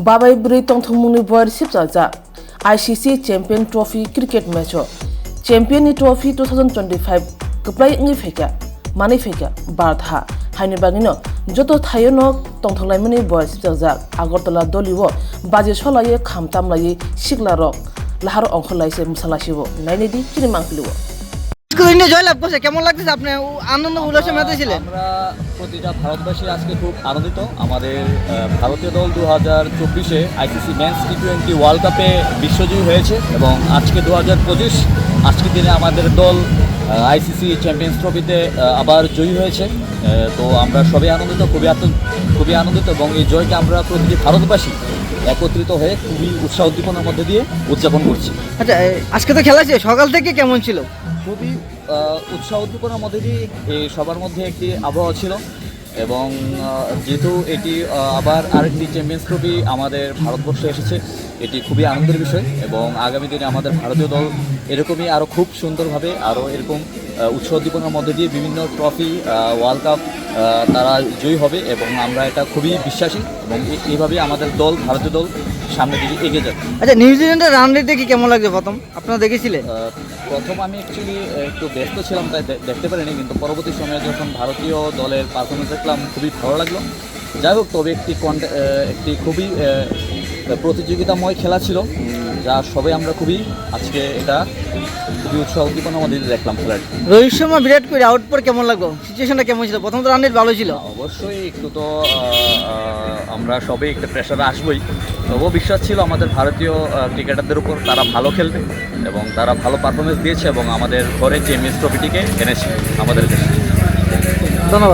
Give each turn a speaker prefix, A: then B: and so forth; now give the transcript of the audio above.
A: Babai Bri Tongthongmungni Boyer Sipjaja ICC Champion Trophy Cricket Match Champion Trophy 2025 Keplai ngi feka mani feka Bartha Haini Bagino Joto Thayono Tongthlaimani Boyer Sipjaja Agartala Doliwo Baje Solaye Khamtamlaye Shiklarok Lahar Onkholaise Musalashiwo Nainidi Chirimangkliwo
B: স্কুলে জয়লাভ করছে কেমন লাগতেছে আপনি আনন্দ উল্লাসে মেতেছিলেন?
C: আমরা প্রতিটা ভারতবাসী আজকে খুব আনন্দিত। আমাদের ভারতীয় দল 2024-এ আইসিসি মেন্স টি20 ওয়ার্ল্ড কাপে বিশ্বজয়ী হয়েছে এবং আজকে 2025 আজকের দিনে আমাদের দল আইসিসি চ্যাম্পিয়ন্স ট্রফিতে আবার জয়ী হয়েছে। তো আমরা সবাই আনন্দিত, খুবই আনন্দিত এবং এই জয়কে আমরা প্রতিটি ভারতবাসী একত্রিত হয়ে খুবই উৎসাহ উদ্দীপনার মধ্যে দিয়ে উদযাপন করছি।
B: আচ্ছা, আজকে তো খেলা ছিল, সকাল থেকে কেমন ছিল?
C: খুবই উৎসাহ উদ্দীপনার মধ্যে দিয়ে সবার মধ্যে একটি আবহাওয়া ছিল এবং যেহেতু এটি আবার আরেকটি চ্যাম্পিয়ন্স ট্রফি আমাদের ভারতবর্ষে এসেছে, এটি খুবই আনন্দের বিষয় এবং আগামী দিনে আমাদের ভারতীয় দল এরকমই আরও খুব সুন্দরভাবে আরও এরকম উৎসাহ উদ্দীপনার মধ্যে দিয়ে বিভিন্ন ট্রফি ওয়ার্ল্ড কাপ তারা জয়ী হবে এবং আমরা এটা খুবই বিশ্বাসী এবং এইভাবে আমাদের দল ভারতীয় দল সামনের দিকে এগিয়ে যাবে।
B: আচ্ছা, নিউজিল্যান্ডের রান রেট দেখি কেমন লাগছে প্রথম আপনারা দেখেছিলেন?
C: প্রথম আমি অ্যাকচুয়ালি একটু ব্যস্ত ছিলাম তাই দেখতে পারিনি, কিন্তু পরবর্তী সময়ে যখন ভারতীয় দলের পারফরমেন্স দেখলাম খুবই ভালো লাগলো। যাই হোক, তবে একটি খুবই প্রতিযোগিতাময় খেলা ছিল যা সবাই আমরা আজকে এটা খুবই উৎসাহ উদ্দীপনার মধ্যে দেখলাম খেলাটি।
B: রোহিত শর্মা বিরাট কোহলি আউট পর কেমন লাগলো? সিচুয়েশনটা কেমন ছিল? প্রথম তো রান রেট ভালো ছিল।
C: অবশ্যই একটু তো আমরা সবাই একটা প্রেশারে আসবোই, তবুও বিশ্বাস ছিল আমাদের ভারতীয় ক্রিকেটারদের উপর, তারা ভালো খেলবে এবং তারা ভালো পারফরমেন্স দিয়েছে এবং আমাদের ঘরে চ্যাম্পিয়ন্স ট্রফিটিকে এনেছে আমাদের দেশে।
B: ধন্যবাদ।